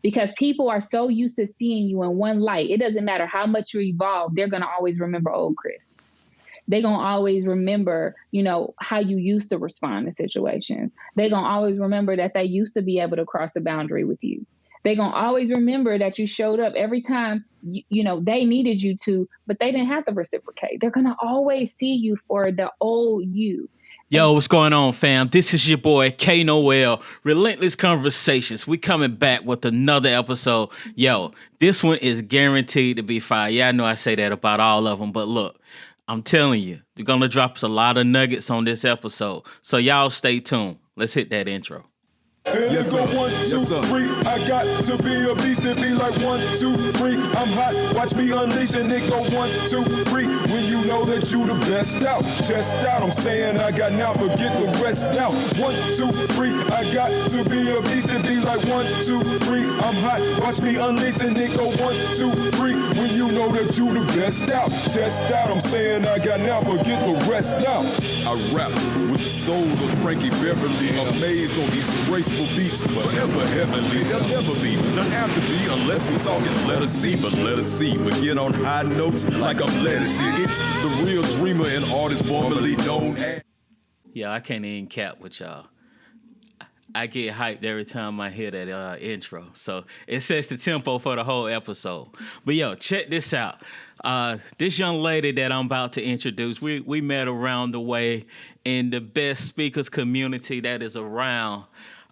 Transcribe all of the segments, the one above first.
because people are so used to seeing you in one light. It doesn't matter how much you evolve. They're going to always remember old Kris. They're going to always remember, how you used to respond to situations. They're going to always remember that they used to be able to cross the boundary with you. They're going to always remember that you showed up every time, they needed you to, but they didn't have to reciprocate. They're going to always see you for the old you. Yo, what's going on, fam? This is your boy, K Noel, Relentless Conversations. We coming back with another episode. Yo, this one is guaranteed to be fire. Yeah, I know I say that about all of them, but look, I'm telling you, you're going to drop us a lot of nuggets on this episode. So y'all stay tuned. Let's hit that intro. And yes, go 1, 2, 3. I got to be a beast and be like 1, 2, 3. I'm hot, watch me unleash and it go 1, 2, 3. When you know that you the best out, chest out. I'm saying I got now, forget the rest now. 1, 2, 3. I got to be a beast and be like 1, 2, 3. I'm hot, watch me unleash and it go 1, 2, 3. When you know that you the best out, chest out. I'm saying I got now, forget the rest now. I rap with the soul of Frankie Beverly, amazed on these graceful beats, forever heavenly. They'll never be, none after me, unless we talking let us see, but get on high notes like I'm lettuce. It's the real dreamer and artist formerly known as. Yeah, I can't even cap with y'all. I get hyped every time I hear that intro. So it sets the tempo for the whole episode. But yo, check this out. This young lady that I'm about to introduce, we met around the way in the best speakers community that is around.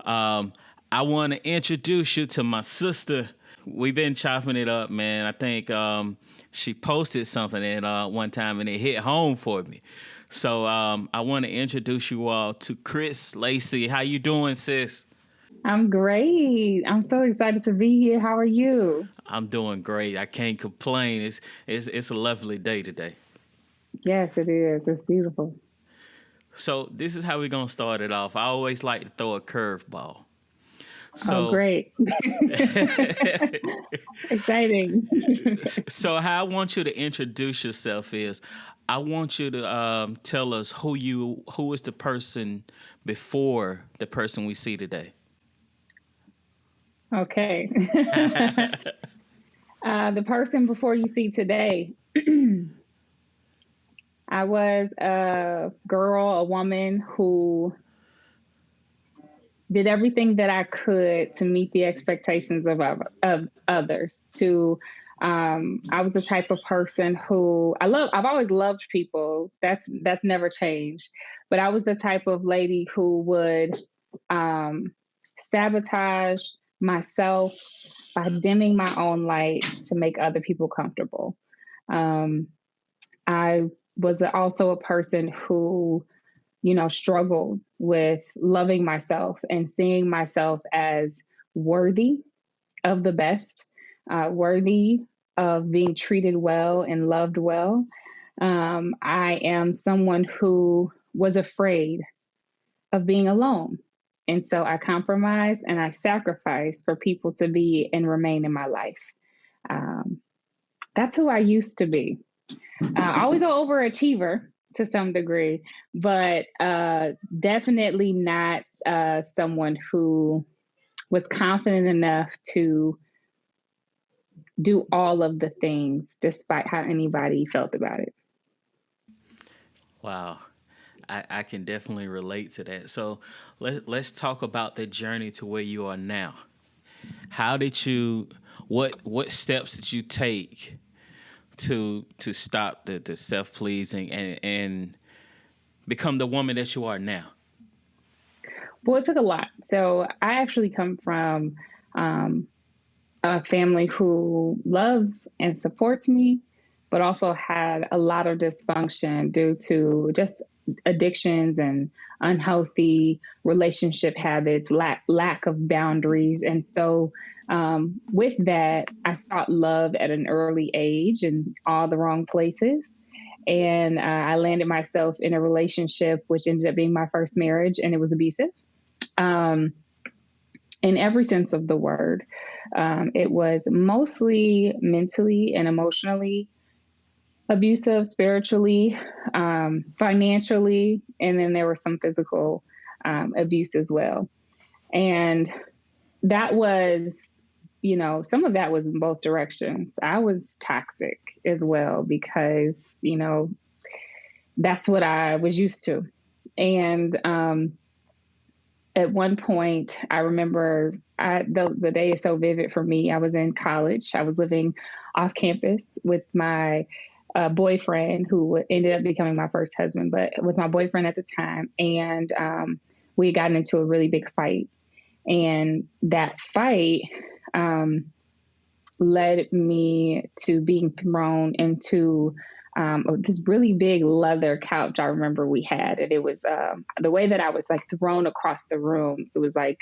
I want to introduce you to my sister. We've been chopping it up, man. I think she posted something at one time and it hit home for me. So I want to introduce you all to Kris Lacy. How you doing, sis? I'm great. I'm so excited to be here. How are you? I'm doing great. I can't complain. It's a lovely day today. Yes, it is. It's beautiful. So this is how we're going to start it off. I always like to throw a curveball. So, great. Exciting. So how I want you to introduce yourself is, I want you to tell us who is the person before the person we see today. Okay. The person before you see today. I was a woman who did everything that I could to meet the expectations of others. I was the type of person who I've always loved people. That's never changed. But I was the type of lady who would sabotage myself by dimming my own light to make other people comfortable. I was also a person who, struggled with loving myself and seeing myself as worthy of the best, worthy of being treated well and loved well. I am someone who was afraid of being alone. And so I compromised and I sacrificed for people to be and remain in my life. That's who I used to be. Always an overachiever to some degree, but definitely not someone who was confident enough to do all of the things despite how anybody felt about it. Wow. I can definitely relate to that. So let's talk about the journey to where you are now. How did you, what steps did you take to stop the self-pleasing and become the woman that you are now? Well, it took a lot. So I actually come from a family who loves and supports me, but also had a lot of dysfunction due to just addictions and unhealthy relationship habits, lack of boundaries. And so with that, I sought love at an early age in all the wrong places. And I landed myself in a relationship, which ended up being my first marriage, and it was abusive. In every sense of the word. It was mostly mentally and emotionally abusive, spiritually, financially, and then there was some physical abuse as well. And that was some of that was in both directions. I was toxic as well because, that's what I was used to. And at one point, I remember the day is so vivid for me. I was in college. I was living off campus with my boyfriend, who ended up becoming my first husband, but with my boyfriend at the time. And we had gotten into a really big fight. And that fight led me to being thrown into this really big leather couch I remember we had. And it was the way that I was like thrown across the room. It was like,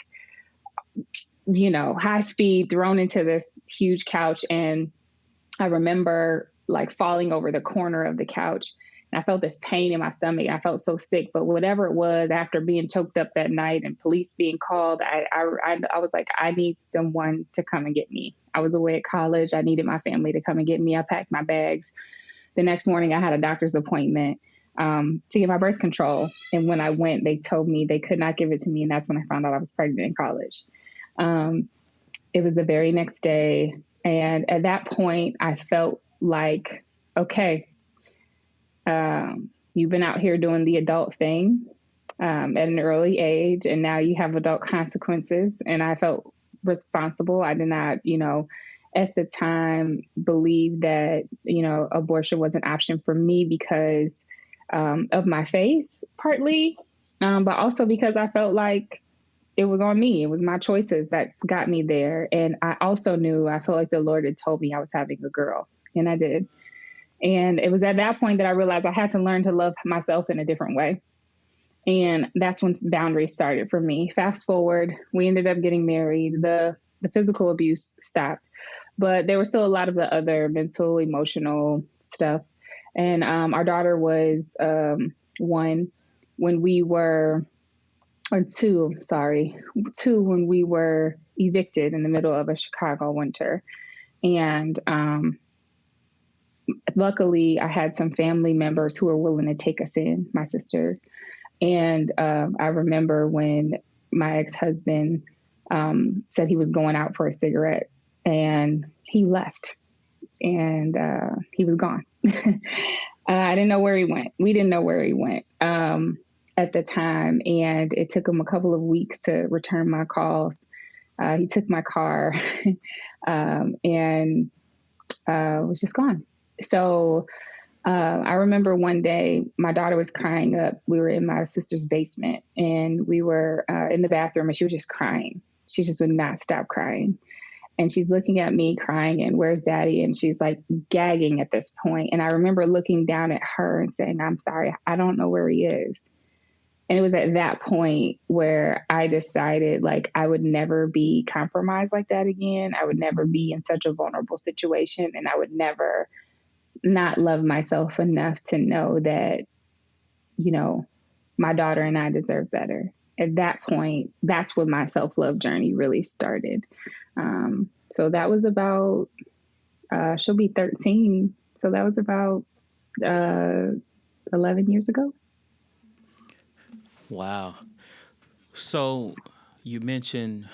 high speed, thrown into this huge couch. And I remember like falling over the corner of the couch. And I felt this pain in my stomach. I felt so sick, but whatever it was, after being choked up that night and police being called, I was like, I need someone to come and get me. I was away at college. I needed my family to come and get me. I packed my bags. The next morning I had a doctor's appointment to get my birth control. And when I went, they told me they could not give it to me. And that's when I found out I was pregnant in college. It was the very next day. And at that point I felt like, okay, you've been out here doing the adult thing at an early age, and now you have adult consequences. And I felt responsible. I did not, at the time believe that, abortion was an option for me because of my faith, partly, but also because I felt like it was on me. It was my choices that got me there. And I also I felt like the Lord had told me I was having a girl, and I did. And it was at that point that I realized I had to learn to love myself in a different way. And that's when boundaries started for me. Fast forward, we ended up getting married. The physical abuse stopped, but there was still a lot of the other mental, emotional stuff. And our daughter was two when we were evicted in the middle of a Chicago winter. And luckily, I had some family members who were willing to take us in, my sister. And I remember when my ex-husband said he was going out for a cigarette, and he left, and he was gone. I didn't know where he went. We didn't know where he went at the time. And it took him a couple of weeks to return my calls. He took my car and was just gone. So I remember one day my daughter was crying up. We were in my sister's basement, and we were in the bathroom, and she was just crying. She just would not stop crying. And she's looking at me crying, and where's daddy? And she's like gagging at this point. And I remember looking down at her and saying, I'm sorry, I don't know where he is. And it was at that point where I decided like I would never be compromised like that again. I would never be in such a vulnerable situation, and I would never not love myself enough to know that, my daughter and I deserve better. At that point, that's when my self-love journey really started. So that was about, she'll be 13. So that was about 11 years ago. Wow. So you mentioned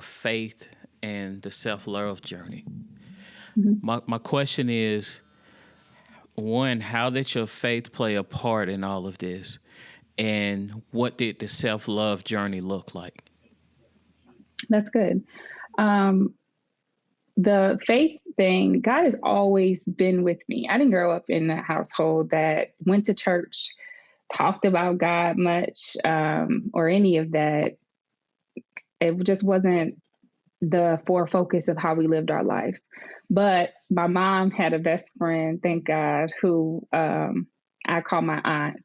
faith and the self-love journey. Mm-hmm. My question is, one, how did your faith play a part in all of this? And what did the self-love journey look like? That's good. The faith thing, God has always been with me. I didn't grow up in a household that went to church, talked about God much, or any of that. It just wasn't the focus of how we lived our lives. But my mom had a best friend, thank God, who I call my aunt.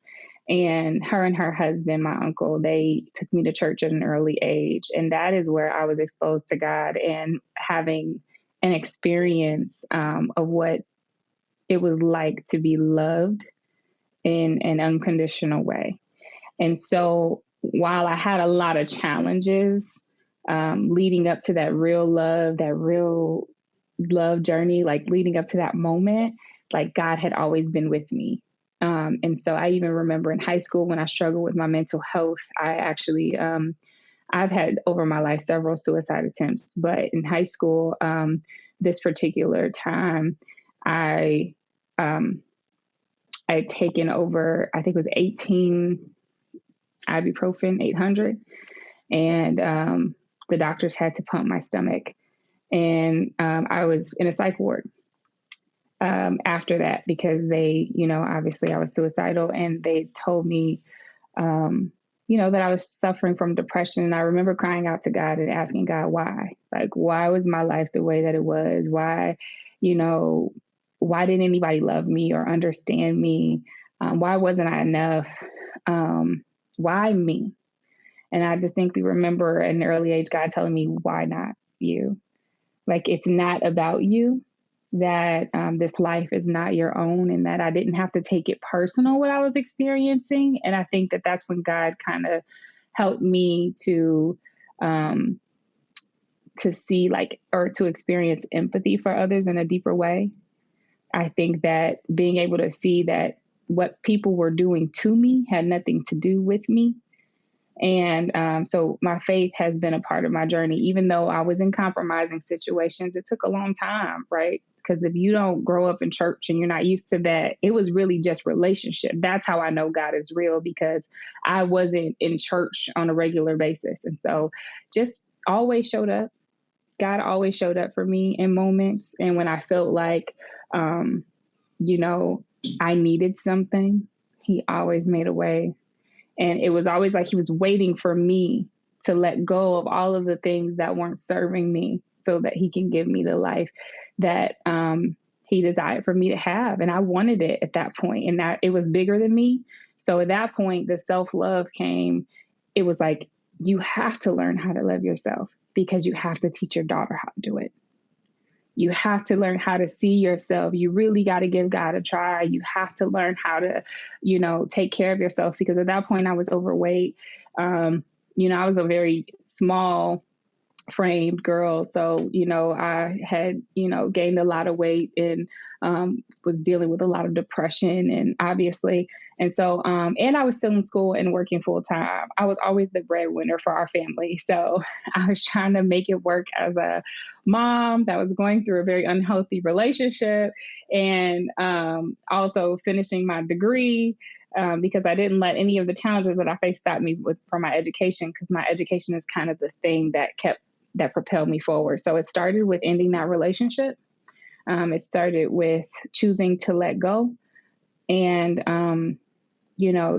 And her and her husband, my uncle, they took me to church at an early age. And that is where I was exposed to God and having an experience of what it was like to be loved in an unconditional way. And so while I had a lot of challenges leading up to that real love journey, like leading up to that moment, like God had always been with me. And so I even remember in high school when I struggled with my mental health, I actually I've had over my life several suicide attempts, but in high school, this particular time, I had taken over, I think it was 18 ibuprofen, 800, and the doctors had to pump my stomach, and I was in a psych ward after that because they, obviously I was suicidal, and they told me, that I was suffering from depression. And I remember crying out to God and asking God, why? Like, why was my life the way that it was? Why, why didn't anybody love me or understand me? Why wasn't I enough? Why me? And I distinctly remember at an early age, God telling me, why not you? Like, it's not about you, that this life is not your own, and that I didn't have to take it personal what I was experiencing. And I think that that's when God kind of helped me to see or to experience empathy for others in a deeper way. I think that being able to see that what people were doing to me had nothing to do with me. And so my faith has been a part of my journey, even though I was in compromising situations. It took a long time, right? Because if you don't grow up in church and you're not used to that, it was really just relationship. That's how I know God is real, because I wasn't in church on a regular basis. And so just always showed up. God always showed up for me in moments. And when I felt like, I needed something, he always made a way. And it was always like he was waiting for me to let go of all of the things that weren't serving me so that he can give me the life that he desired for me to have. And I wanted it at that point, and that it was bigger than me. So at that point, the self-love came. It was like, you have to learn how to love yourself, because you have to teach your daughter how to do it. You have to learn how to see yourself. You really got to give God a try. You have to learn how to, take care of yourself, because at that point I was overweight. I was a very small framed girl. So, I had, gained a lot of weight, and was dealing with a lot of depression, and obviously. And so, and I was still in school and working full time. I was always the breadwinner for our family. So I was trying to make it work as a mom that was going through a very unhealthy relationship, and also finishing my degree. Because I didn't let any of the challenges that I faced stop me from my education, because my education is kind of the thing that propelled me forward. So it started with ending that relationship. It started with choosing to let go, and,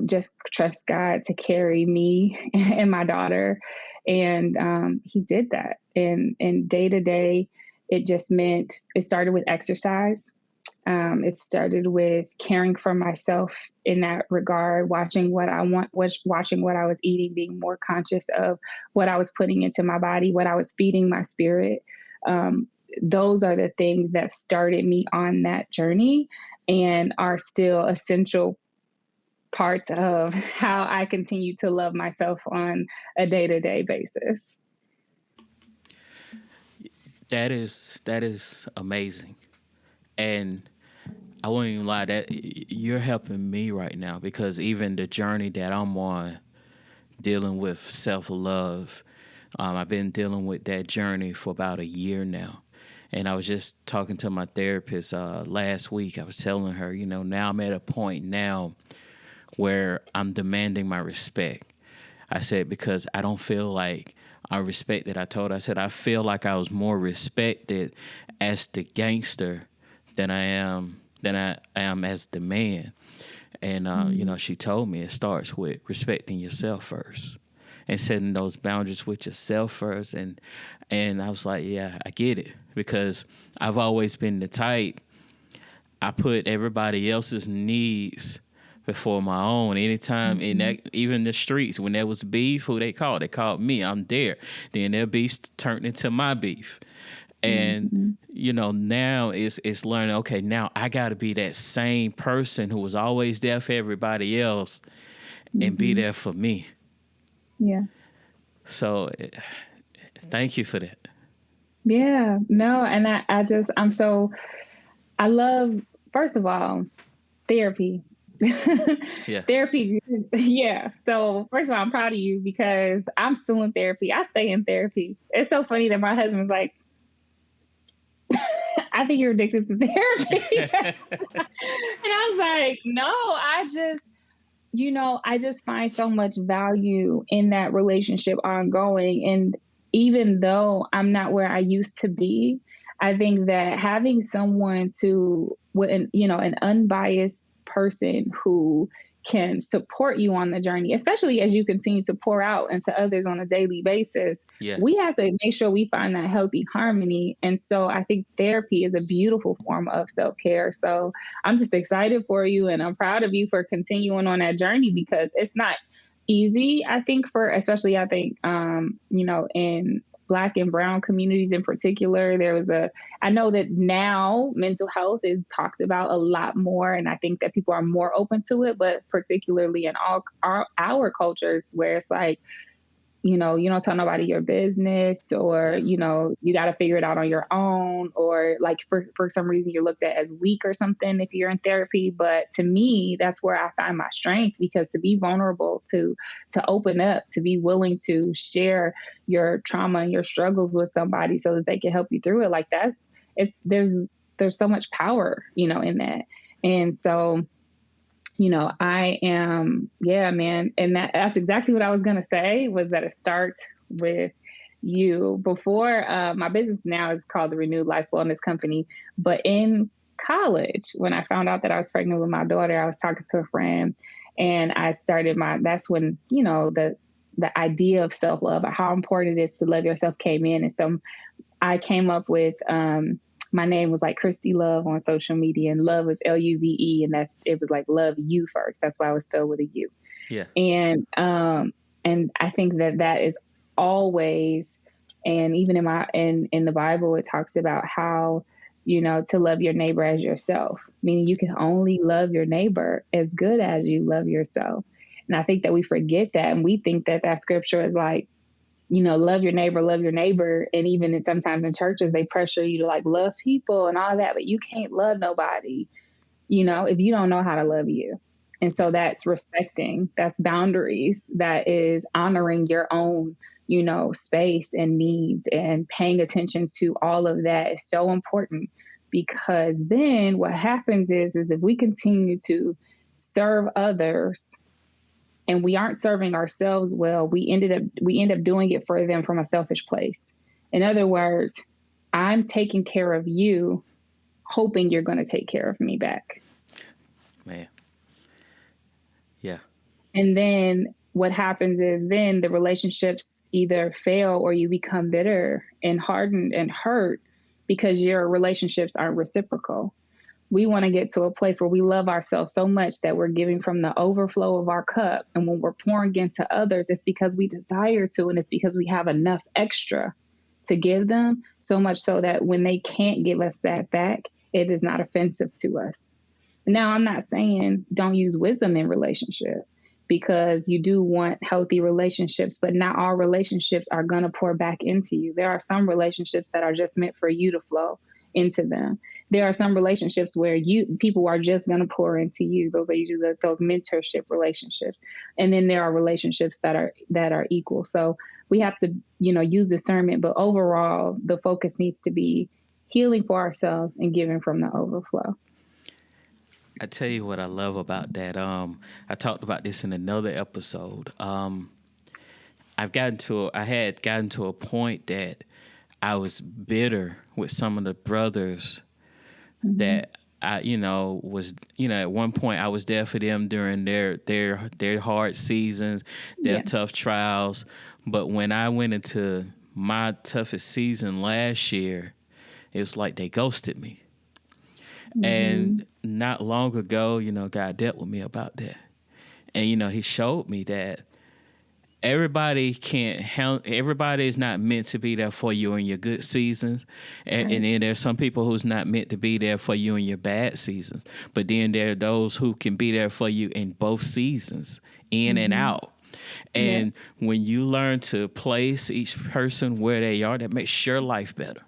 just trust God to carry me and my daughter. And he did that. And day to day, it just meant, it started with exercise. It started with caring for myself in that regard, watching what I watching what I was eating, being more conscious of what I was putting into my body, what I was feeding my spirit. Those are the things that started me on that journey, and are still essential parts of how I continue to love myself on a day-to-day basis. That is amazing. And I won't even lie, that you're helping me right now, because even the journey that I'm on, dealing with self-love, I've been dealing with that journey for about a year now. And I was just talking to my therapist last week. I was telling her, now I'm at a point now where I'm demanding my respect. I said, because I don't feel like I'm respected. I said, I feel like I was more respected as the gangster than I am as the man. And, she told me it starts with respecting yourself first and setting those boundaries with yourself first. And I was like, yeah, I get it, because I've always been the type, I put everybody else's needs before my own. Anytime in that, even the streets, when there was beef, who they called? They called me. I'm there. Then their beef turned into my beef. And, now it's learning, okay, now I got to be that same person who was always there for everybody else and be there for me. Yeah. So thank you for that. Yeah, no. And I love, first of all, therapy Yeah. Therapy. Yeah. So first of all, I'm proud of you because I'm still in therapy. I stay in therapy. It's so funny that my husband's like, I think you're addicted to therapy. And I was like, no, I just find so much value in that relationship ongoing. And even though I'm not where I used to be, I think that having someone an unbiased person who can support you on the journey, especially as you continue to pour out into others on a daily basis, Yeah. we have to make sure we find that healthy harmony. And so I think therapy is a beautiful form of self-care. So I'm just excited for you, and I'm proud of you for continuing on that journey, because it's not easy, I think, in Black and brown communities in particular. I know that now mental health is talked about a lot more, and I think that people are more open to it, but particularly in our cultures where it's like, you don't tell nobody your business, or, Yeah. You got to figure it out on your own, or like for some reason you're looked at as weak or something if you're in therapy. But to me, that's where I find my strength, because to be vulnerable, to open up, to be willing to share your trauma and your struggles with somebody so that they can help you through it. Like there's so much power, in that. And so, I am, yeah, man. And that's exactly what I was going to say, was that it starts with you. Before, my business now is called the Renewed Life Wellness Company. But in college, when I found out that I was pregnant with my daughter, I was talking to a friend, and that's when, the idea of self-love, or how important it is to love yourself, came in. And so I came up with, my name was like Christy Love on social media, and love was Luve, and it was like love you first. That's why it was spelled with a U. Yeah. And I think that is always, and even in the Bible, it talks about how, to love your neighbor as yourself, meaning you can only love your neighbor as good as you love yourself. And I think that we forget that, and we think that scripture is like, love your neighbor, love your neighbor. And even sometimes in churches, they pressure you to like love people and all that, but you can't love nobody, if you don't know how to love you. And so that's respecting, that's boundaries, that is honoring your own, space and needs, and paying attention to all of that is so important, because then what happens is if we continue to serve others and we aren't serving ourselves well, we end up doing it for them from a selfish place. In other words, I'm taking care of you, hoping you're going to take care of me back. Man. Yeah. And then what happens is then the relationships either fail, or you become bitter and hardened and hurt because your relationships aren't reciprocal. We want to get to a place where we love ourselves so much that we're giving from the overflow of our cup. And when we're pouring into others, it's because we desire to, and it's because we have enough extra to give them, so much so that when they can't give us that back, it is not offensive to us. Now, I'm not saying don't use wisdom in relationship, because you do want healthy relationships, but not all relationships are going to pour back into you. There are some relationships that are just meant for you to flow into them. There are some relationships where people are just going to pour into you. Those are usually those mentorship relationships. And then there are relationships that are equal. So we have to, use discernment, but overall the focus needs to be healing for ourselves and giving from the overflow. I tell you what I love about that. I talked about this in another episode. I had gotten to a point that I was bitter with some of the brothers that I, was, at one point I was there for them during their hard seasons, their tough trials. But when I went into my toughest season last year, it was like they ghosted me. And not long ago, God dealt with me about that. And, he showed me that everybody is not meant to be there for you in your good seasons. And then there's some people who's not meant to be there for you in your bad seasons. But then there are those who can be there for you in both seasons, in and out. And when you learn to place each person where they are, that makes your life better.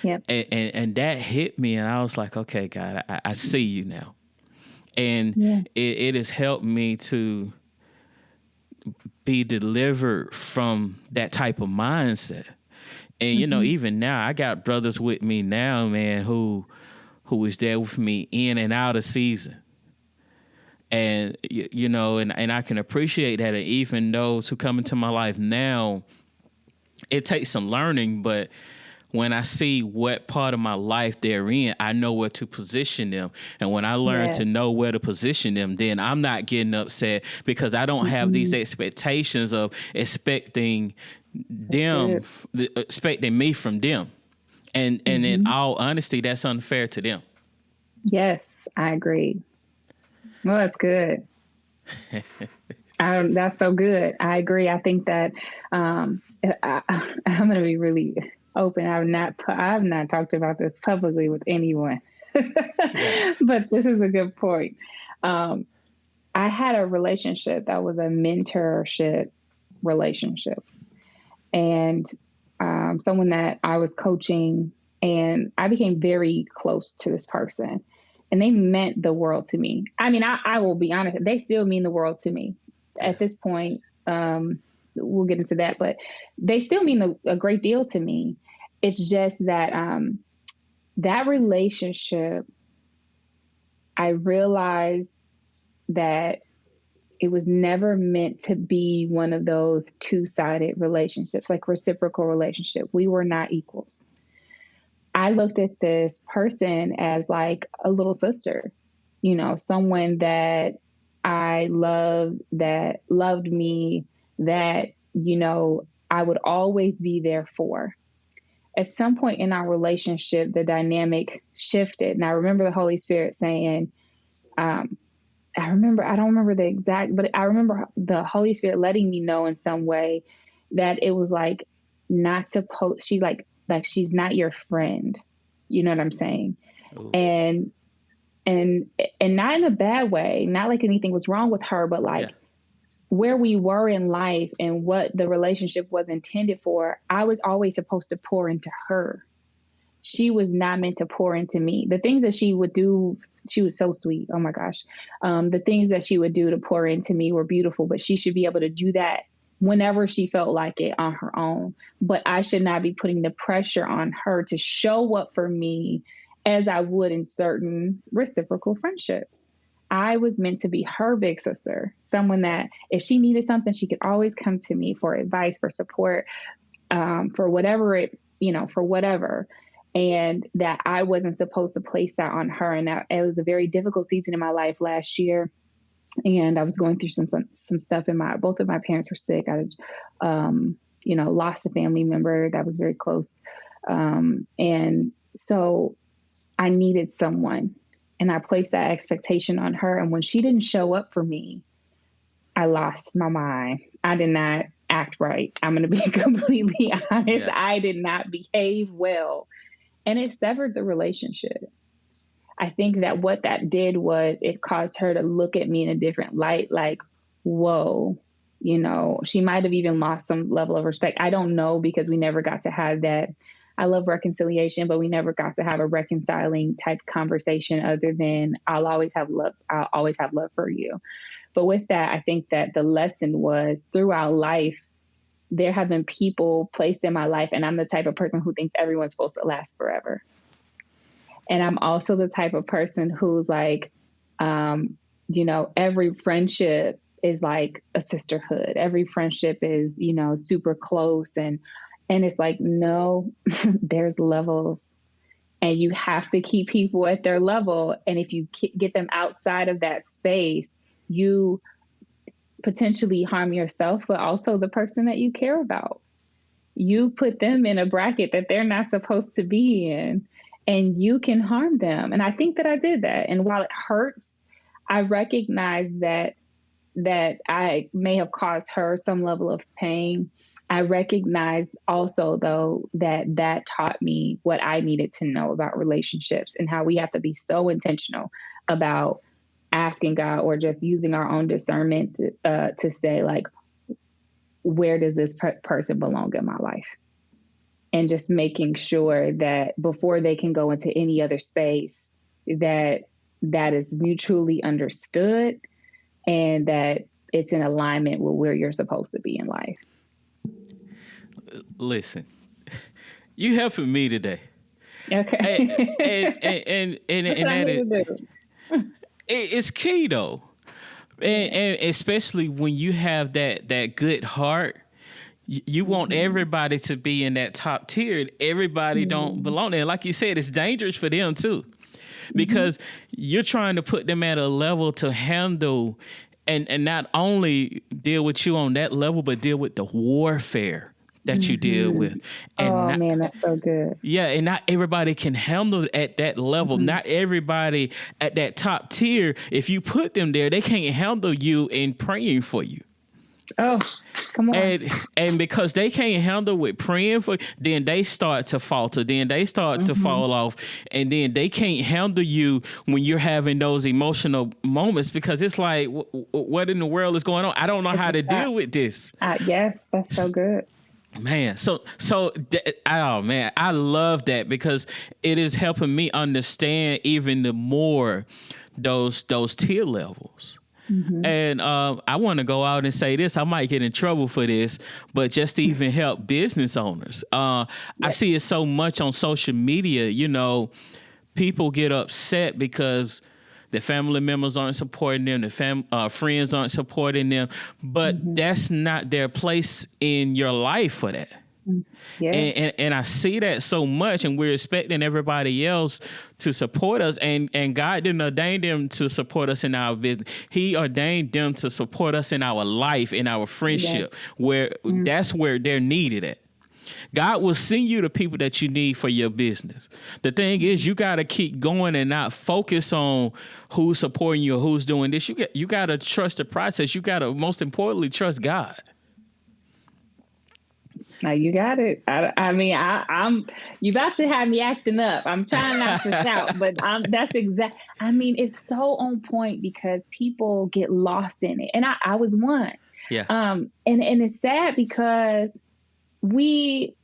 Yep. And that hit me, and I was like, okay, God, I see you now. And it has helped me to be delivered from that type of mindset. And, you know, even now, I got brothers with me now, man, who is there with me in and out of season. And, you know, and I can appreciate that. And even those who come into my life now, it takes some learning, but when I see what part of my life they're in, I know where to position them. And when I learn to know where to position them, then I'm not getting upset because I don't have these expectations of expecting me from them. And in all honesty, that's unfair to them. Yes, I agree. Well, that's good. That's so good. I agree. I think that I'm going to be really open. I have not talked about this publicly with anyone, but this is a good point. I had a relationship that was a mentorship relationship, and someone that I was coaching, and I became very close to this person, and they meant the world to me. I mean, I will be honest, they still mean the world to me at this point. We'll get into that, but they still mean a great deal to me. It's just that that relationship, I realized that it was never meant to be one of those two-sided relationships, like reciprocal relationship. We were not equals. I looked at this person as like a little sister, you know, someone that I loved, that loved me, that, you know, I would always be there for. At some point in our relationship, the dynamic shifted. And I remember the Holy Spirit saying, I don't remember the exact, but I remember the Holy Spirit letting me know in some way that it was like not supposed, she's not your friend. You know what I'm saying? Ooh. And not in a bad way, not like anything was wrong with her, but like where we were in life and what the relationship was intended for, I was always supposed to pour into her. She was not meant to pour into me. The things that she would do, she was so sweet. Oh my gosh. The things that she would do to pour into me were beautiful, but she should be able to do that whenever she felt like it on her own. But I should not be putting the pressure on her to show up for me as I would in certain reciprocal friendships. I was meant to be her big sister, someone that if she needed something, she could always come to me for advice, for support, for whatever for whatever. And that I wasn't supposed to place that on her. And that it was a very difficult season in my life last year. And I was going through some stuff both of my parents were sick. I lost a family member that was very close. And so I needed someone, and I placed that expectation on her. And when she didn't show up for me, I lost my mind. I did not act right. I'm going to be completely honest. Yeah. I did not behave well. And it severed the relationship. I think that what that did was it caused her to look at me in a different light, like, whoa, she might have even lost some level of respect. I don't know, because we never got to have that. I love reconciliation, but we never got to have a reconciling type conversation other than I'll always have love for you. But with that, I think that the lesson was throughout life, there have been people placed in my life, and I'm the type of person who thinks everyone's supposed to last forever. And I'm also the type of person who's like, every friendship is like a sisterhood. Every friendship is, super close. And it's like, no, there's levels, and you have to keep people at their level. And if you get them outside of that space, you potentially harm yourself, but also the person that you care about. You put them in a bracket that they're not supposed to be in, and you can harm them. And I think that I did that. And while it hurts, I recognize that I may have caused her some level of pain. I recognize also, though, that taught me what I needed to know about relationships and how we have to be so intentional about asking God, or just using our own discernment to say, like, where does this person belong in my life? And just making sure that before they can go into any other space, that that is mutually understood and that it's in alignment with where you're supposed to be in life. Listen, you helping me today. Okay. And that is, it's key though. And especially when you have that good heart, you want everybody to be in that top tier. Everybody don't belong there. Like you said, it's dangerous for them too, because you're trying to put them at a level to handle and not only deal with you on that level, but deal with the warfare that you deal with. And man, that's so good. Yeah, and not everybody can handle at that level. Not everybody at that top tier, if you put them there, they can't handle you in praying for you. Oh, come on. And because they can't handle with praying for, then they start to falter. Then they start to fall off. And then they can't handle you when you're having those emotional moments, because it's like, what in the world is going on? I don't know how to deal with this. Yes, that's so good. Man, oh man, I love that, because it is helping me understand even the more those tier levels. And I want to go out and say this. I might get in trouble for this, but just to even help business owners. I see it so much on social media. You know, people get upset because the family members aren't supporting them, the friends aren't supporting them, but that's not their place in your life for that. Yeah. And I see that so much, and we're expecting everybody else to support us, and God didn't ordain them to support us in our business. He ordained them to support us in our life, in our friendship, where that's where they're needed at. God will send you the people that you need for your business. The thing is, you got to keep going and not focus on who's supporting you or who's doing this. You got to trust the process. You got to, most importantly, trust God. Now you got it. I'm you about to have me acting up. I'm trying not to shout, but that's exact. I mean, it's so on point, because people get lost in it. And I was one. Yeah. And it's sad because we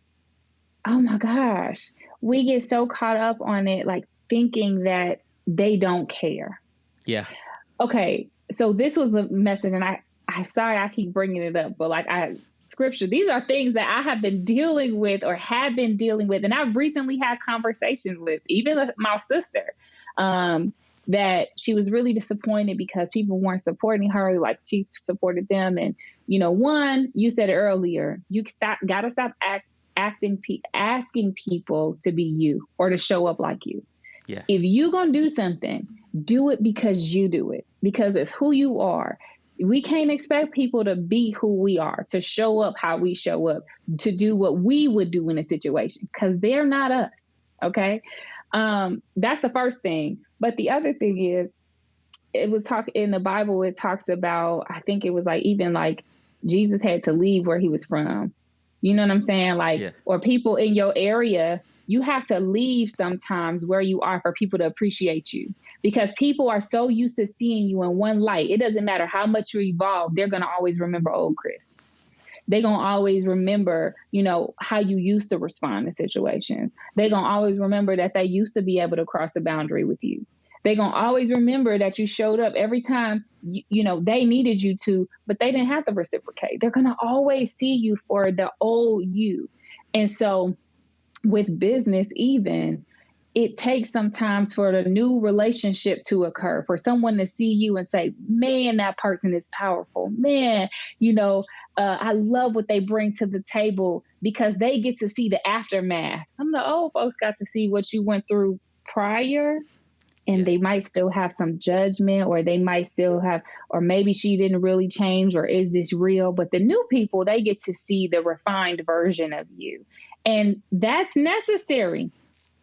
get so caught up on it, like thinking that they don't care. Yeah. Okay. So this was a message, and I'm sorry I keep bringing it up, but scripture, these are things that I have been dealing with or have been dealing with. And I've recently had conversations with even my sister, that she was really disappointed because people weren't supporting her like she supported them. And, one, you said it earlier, you gotta stop asking people to be you or to show up like you. Yeah. If you're going to do something, do it because you do it, because it's who you are. We can't expect people to be who we are, to show up how we show up, to do what we would do in a situation, because they're not us. Okay. That's the first thing. But the other thing is, it was in the Bible, it talks about, I think it was even Jesus had to leave where he was from. You know what I'm saying? Or people in your area, you have to leave sometimes where you are for people to appreciate you, because people are so used to seeing you in one light. It doesn't matter how much you evolve. They're going to always remember old Kris. They're going to always remember, how you used to respond to situations. They're going to always remember that they used to be able to cross the boundary with you. They're going to always remember that you showed up every time, they needed you to, but they didn't have to reciprocate. They're going to always see you for the old you. And so with business, even, it takes sometimes for the new relationship to occur, for someone to see you and say, man, that person is powerful. Man, I love what they bring to the table, because they get to see the aftermath. Some of the old folks got to see what you went through prior, and they might still have some judgment, or they might still have, or maybe she didn't really change, or is this real? But the new people, they get to see the refined version of you. And that's necessary.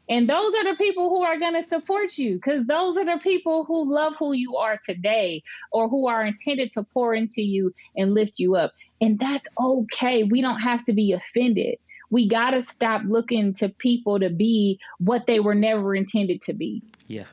And those are the people who are going to support you, because those are the people who love who you are today, or who are intended to pour into you and lift you up. And that's okay. We don't have to be offended. We got to stop looking to people to be what they were never intended to be. Yeah.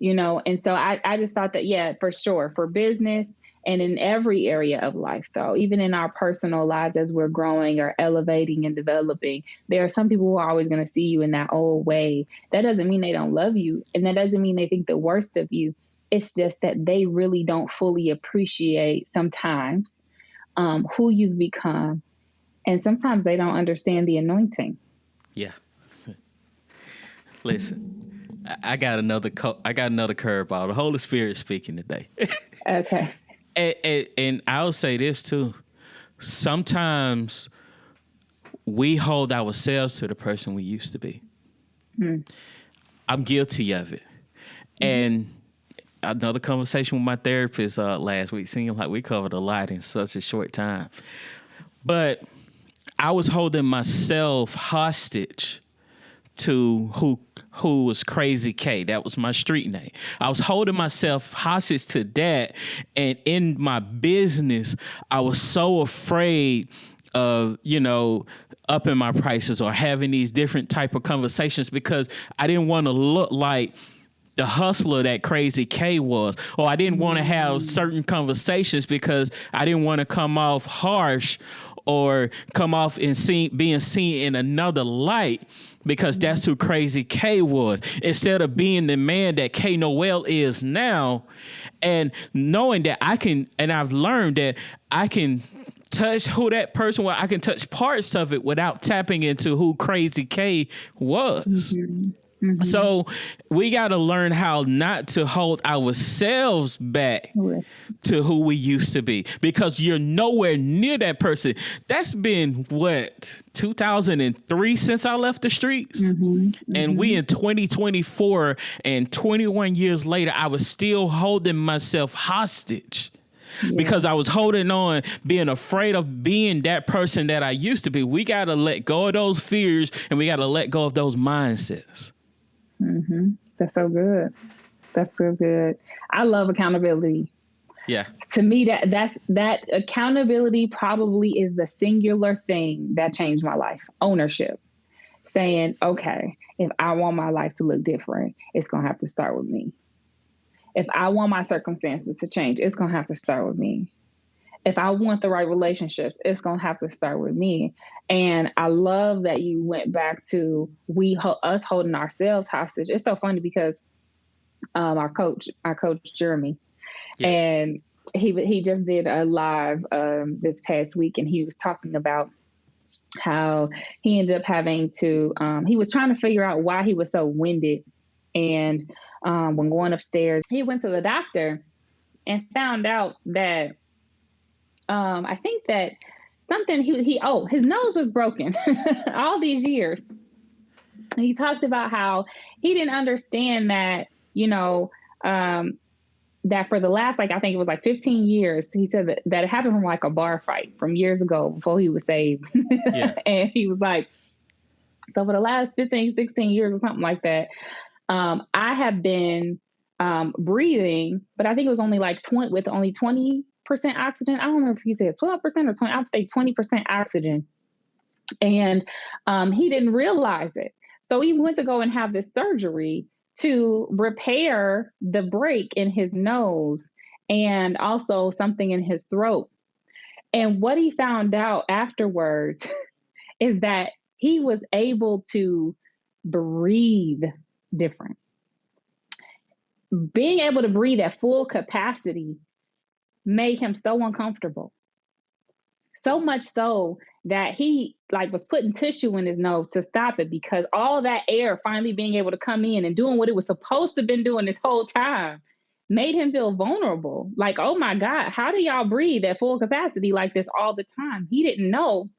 And so I just thought that, for sure, for business And in every area of life, though, even in our personal lives, as we're growing or elevating and developing, there are some people who are always going to see you in that old way. That doesn't mean they don't love you. And that doesn't mean they think the worst of you. It's just that they really don't fully appreciate sometimes who you've become. And sometimes they don't understand the anointing. Yeah. Listen, I got another curveball. The Holy Spirit speaking today. Okay. And I'll say this too. Sometimes we hold ourselves to the person we used to be. I'm guilty of it. And another conversation with my therapist last week seemed like we covered a lot in such a short time. But I was holding myself hostage to who was Crazy K. That was my street name. I was holding myself hostage to that. And in my business, I was so afraid of, upping my prices or having these different type of conversations because I didn't want to look like the hustler that Crazy K was, or I didn't want to have certain conversations because I didn't want to come off harsh or come off and being seen in another light because that's who Crazy K was. Instead of being the man that K Noel is now, and knowing that I can, and I've learned that I can touch who that person was, I can touch parts of it without tapping into who Crazy K was. So we got to learn how not to hold ourselves back to who we used to be, because you're nowhere near that person. That's been 2003 since I left the streets. And we in 2024, and 21 years later, I was still holding myself hostage. Because I was holding on, being afraid of being that person that I used to be. We got to let go of those fears, and we got to let go of those mindsets. That's so good. That's so good. I love accountability. Yeah. To me, that accountability probably is the singular thing that changed my life. Ownership. Saying, okay, if I want my life to look different, it's going to have to start with me. If I want my circumstances to change, it's going to have to start with me. If I want the right relationships, it's going to have to start with me. And I love that you went back to us holding ourselves hostage. It's so funny because our coach Jeremy, and he just did a live this past week, and he was talking about how he ended up having to, he was trying to figure out why he was so winded. And when going upstairs, he went to the doctor and found out that I think that something his nose was broken all these years. And he talked about how he didn't understand that, that for the last, I think it was 15 years, he said that it happened from a bar fight from years ago before he was saved. And he was like, so for the last 15, 16 years or something like that, I have been breathing, but I think it was only with only 20% oxygen. I don't remember if he said 12% or 20. I think 20% oxygen. And he didn't realize it. So he went to go and have this surgery to repair the break in his nose and also something in his throat. And what he found out afterwards is that he was able to breathe different. Being able to breathe at full capacity made him so uncomfortable. So much so that he was putting tissue in his nose to stop it, because all that air finally being able to come in and doing what it was supposed to have been doing this whole time made him feel vulnerable. Oh my God, how do y'all breathe at full capacity like this all the time? He didn't know.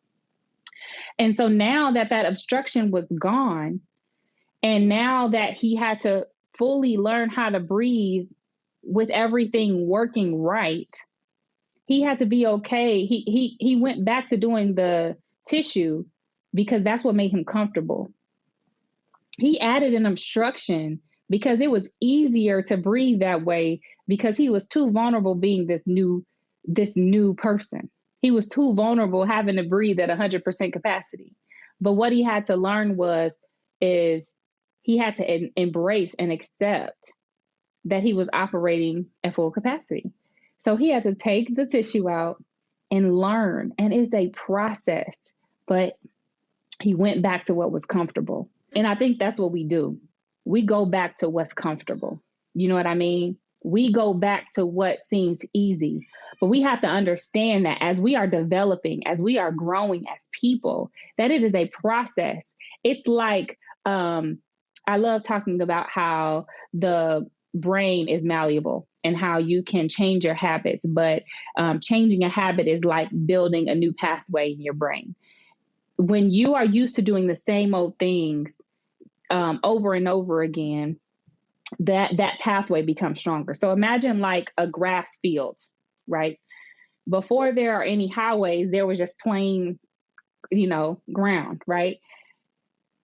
And so now that obstruction was gone, and now that he had to fully learn how to breathe with everything working right, he had to be okay. He went back to doing the tissue because that's what made him comfortable. He added an obstruction because it was easier to breathe that way, because he was too vulnerable being this new person. He was too vulnerable having to breathe at 100% capacity. But what he had to learn is he had to embrace and accept that he was operating at full capacity. So he had to take the tissue out and learn. And it's a process, but he went back to what was comfortable. And I think that's what we do. We go back to what's comfortable. You know what I mean? We go back to what seems easy. But we have to understand that as we are developing, as we are growing as people, that it is a process. It's like, I love talking about how the brain is malleable and how you can change your habits. But changing a habit is like building a new pathway in your brain. When you are used to doing the same old things over and over again, that pathway becomes stronger. So imagine like a grass field, right? Before there are any highways, there was just plain, ground, right?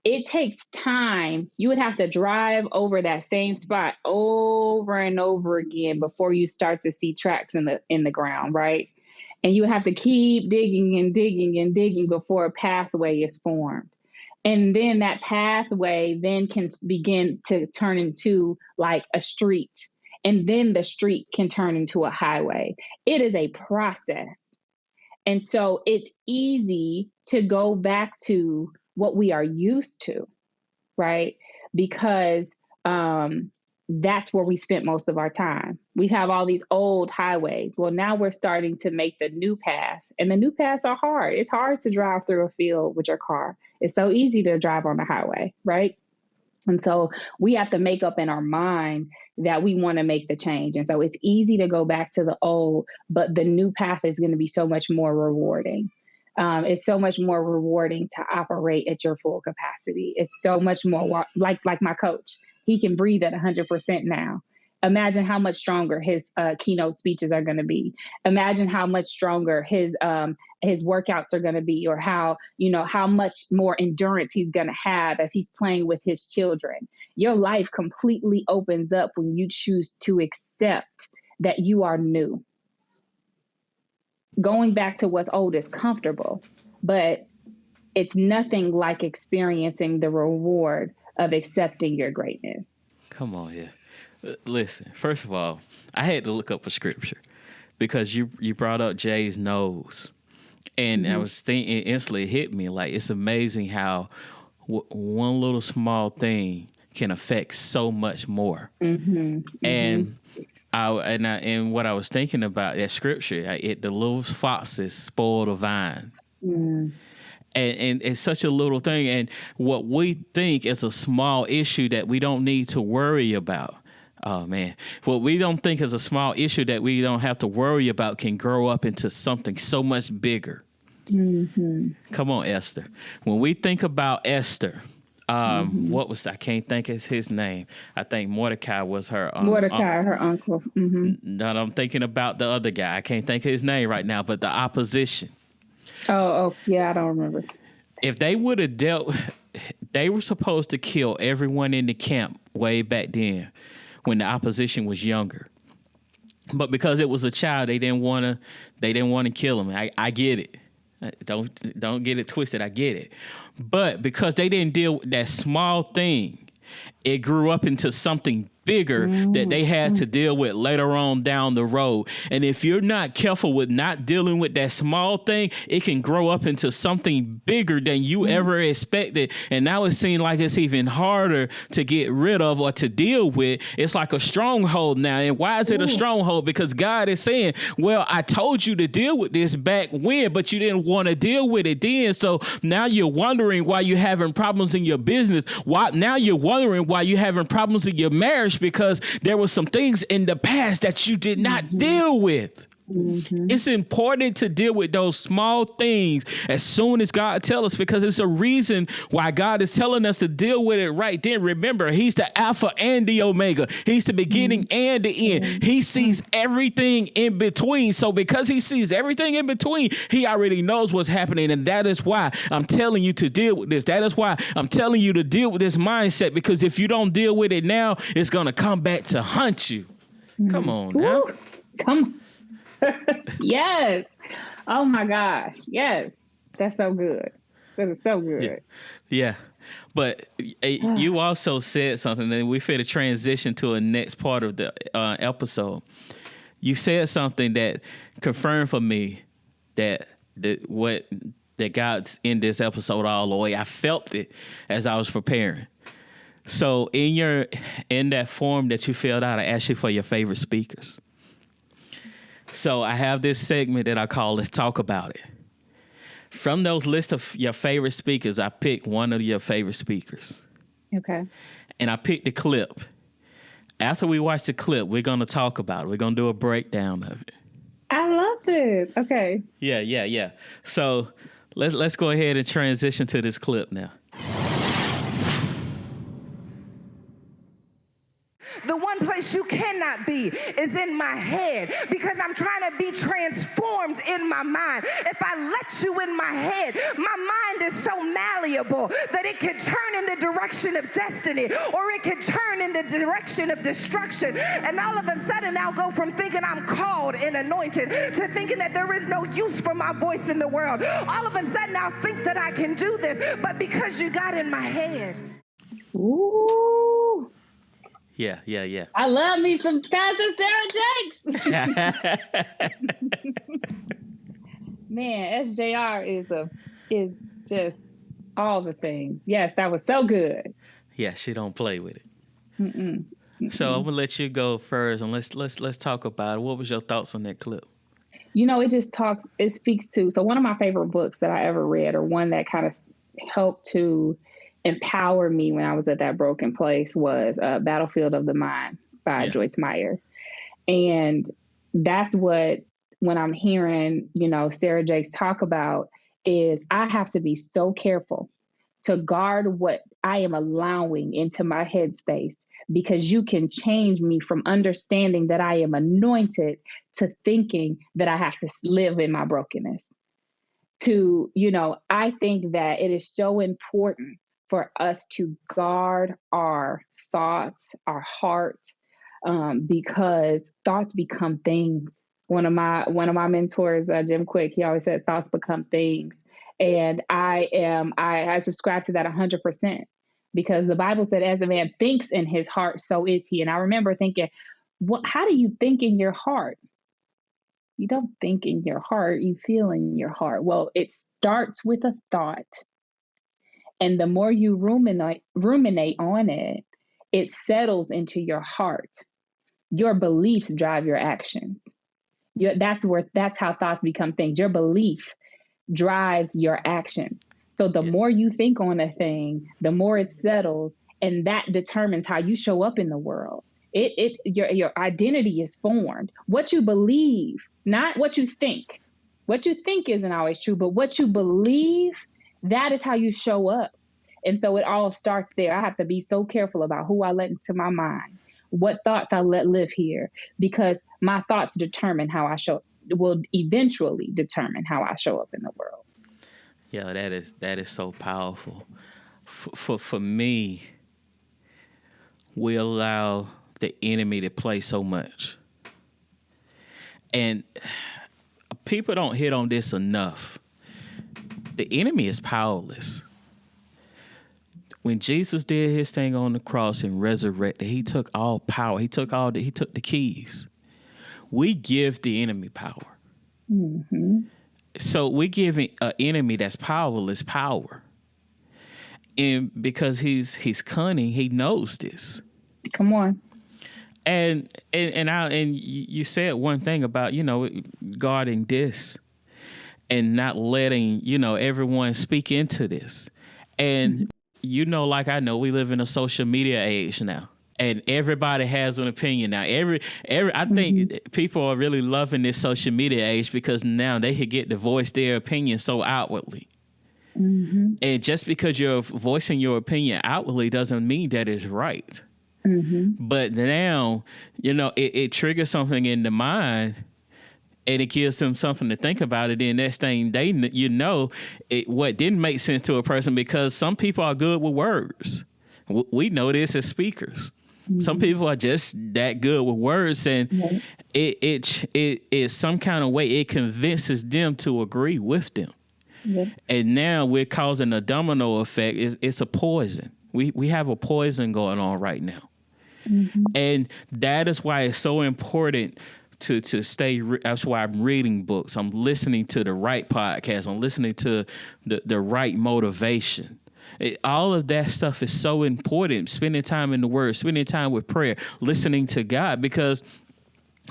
It takes time. You would have to drive over that same spot over and over again before you start to see tracks in the ground, right? And you have to keep digging and digging and digging before a pathway is formed. And then that pathway then can begin to turn into like a street. And then the street can turn into a highway. It is a process. And so it's easy to go back to what we are used to, right? Because that's where we spent most of our time. We have all these old highways. Well, now we're starting to make the new path, and the new paths are hard. It's hard to drive through a field with your car. It's so easy to drive on the highway, right? And so we have to make up in our mind that we want to make the change. And so it's easy to go back to the old, but the new path is going to be so much more rewarding. It's so much more rewarding to operate at your full capacity. It's so much more like my coach. He can breathe at 100% now. Imagine how much stronger his keynote speeches are going to be. Imagine how much stronger his workouts are going to be, or how much more endurance he's going to have as he's playing with his children. Your life completely opens up when you choose to accept that you are new. Going back to what's old is comfortable, but it's nothing like experiencing the reward of accepting your greatness. Come on here. Listen, first of all, I had to look up a scripture because you brought up Jay's nose. And I was thinking, it instantly hit me, like, it's amazing how one little small thing can affect so much more. And and what I was thinking about that scripture, the little foxes spoil the vine. And it's such a little thing. And what we think is a small issue that we don't need to worry about. Oh, man. What we don't think is a small issue that we don't have to worry about can grow up into something so much bigger. Come on, Esther. When we think about Esther, I can't think of his name. I think Mordecai was her her uncle. Now I'm thinking about the other guy. I can't think of his name right now, but the opposition. Oh, yeah, I don't remember. If they would have they were supposed to kill everyone in the camp way back then when the opposition was younger. But because it was a child, they didn't want to kill him. I get it. Don't get it twisted. I get it. But because they didn't deal with that small thing, it grew up into something bigger that they had to deal with later on down the road. And if you're not careful with not dealing with that small thing, it can grow up into something bigger than you ever expected. And now it seems like it's even harder to get rid of or to deal with. It's like a stronghold now. And why is it a stronghold? Because God is saying, well, I told you to deal with this back when, but you didn't want to deal with it then. So now you're wondering why you're having problems in your business. Now you're wondering why you're having problems in your marriage, because there were some things in the past that you did not deal with. It's important to deal with those small things as soon as God tells us, because it's a reason why God is telling us to deal with it right then. Remember, he's the Alpha and the Omega. He's the beginning and the end. He sees everything in between. So because he sees everything in between, he already knows what's happening. And that is why I'm telling you to deal with this. That is why I'm telling you to deal with this mindset, because if you don't deal with it now, it's going to come back to hunt you. Come on now. Come on. Yes. Oh my God. Yes. That's so good. That is so good. Yeah. But you also said something that we fit to transition to a next part of the episode. you said something that confirmed for me that God's in this episode all the way. I felt it as I was preparing. So in that form that you filled out, I asked you for your favorite speakers. So I have this segment that I call Let's Talk About It. From those lists of your favorite speakers, I picked one of your favorite speakers. Okay. And I picked the clip. After we watch the clip, we're going to talk about it. We're going to do a breakdown of it. I love this. Okay. Yeah. So let's go ahead and transition to this clip now. The one place you cannot be is in my head, because I'm trying to be transformed in my mind. If I let you in my head, my mind is so malleable that it can turn in the direction of destiny, or it can turn in the direction of destruction. And all of a sudden I'll go from thinking I'm called and anointed to thinking that there is no use for my voice in the world. All of a sudden I'll think that I can do this, but because you got in my head. Ooh. Yeah. I love me some Pastor Sarah Jakes. Man, SJR is just all the things. Yes, that was so good. Yeah, she don't play with it. Mm-mm. So I'm gonna let you go first, and let's talk about it. What was your thoughts on that clip? It speaks to, so one of my favorite books that I ever read, or one that kind of helped to empower me when I was at that broken place, was Battlefield of the Mind by Joyce Meyer. And that's when I'm hearing, Sarah Jakes talk about, is I have to be so careful to guard what I am allowing into my headspace, because you can change me from understanding that I am anointed to thinking that I have to live in my brokenness. I think that it is so important for us to guard our thoughts, our heart, because thoughts become things. One of my mentors, Jim Quick, he always said thoughts become things. And I subscribe to that 100%, because the Bible said, as a man thinks in his heart, so is he. And I remember thinking, how do you think in your heart? You don't think in your heart, you feel in your heart. Well, it starts with a thought. And the more you ruminate on it, it settles into your heart. Your beliefs drive your actions. That's how thoughts become things. Your belief drives your actions. So the more you think on a thing, the more it settles, and that determines how you show up in the world. Your identity is formed. What you believe, not what you think. What you think isn't always true, but what you believe, that is how you show up. And so it all starts there. I have to be so careful about who I let into my mind, what thoughts I let live here, because my thoughts will eventually determine how I show up in the world. Yeah, that is so powerful. For me, we allow the enemy to play so much. And people don't hit on this enough. The enemy is powerless. When Jesus did his thing on the cross and resurrected, he took all power. He took the keys. We give the enemy power. Mm-hmm. So we give an enemy that's powerless power. And because he's cunning, he knows this. Come on. And you said one thing about, guarding this and not letting, everyone speak into this. And, like I know, we live in a social media age now. And everybody has an opinion now. I think people are really loving this social media age, because now they can get to voice their opinion so outwardly. Mm-hmm. And just because you're voicing your opinion outwardly doesn't mean that it's right. Mm-hmm. But now, it triggers something in the mind, and it gives them something to think about. It. And next thing what didn't make sense to a person, because some people are good with words. We know this as speakers. Mm-hmm. Some people are just that good with words, and it some kind of way it convinces them to agree with them. Yeah. And now we're causing a domino effect. It's a poison. We have a poison going on right now. Mm-hmm. And that is why it's so important to stay. That's why I'm reading books. I'm listening to the right podcast. I'm listening to the right motivation. All of that stuff is so important. Spending time in the Word, spending time with prayer, listening to God, because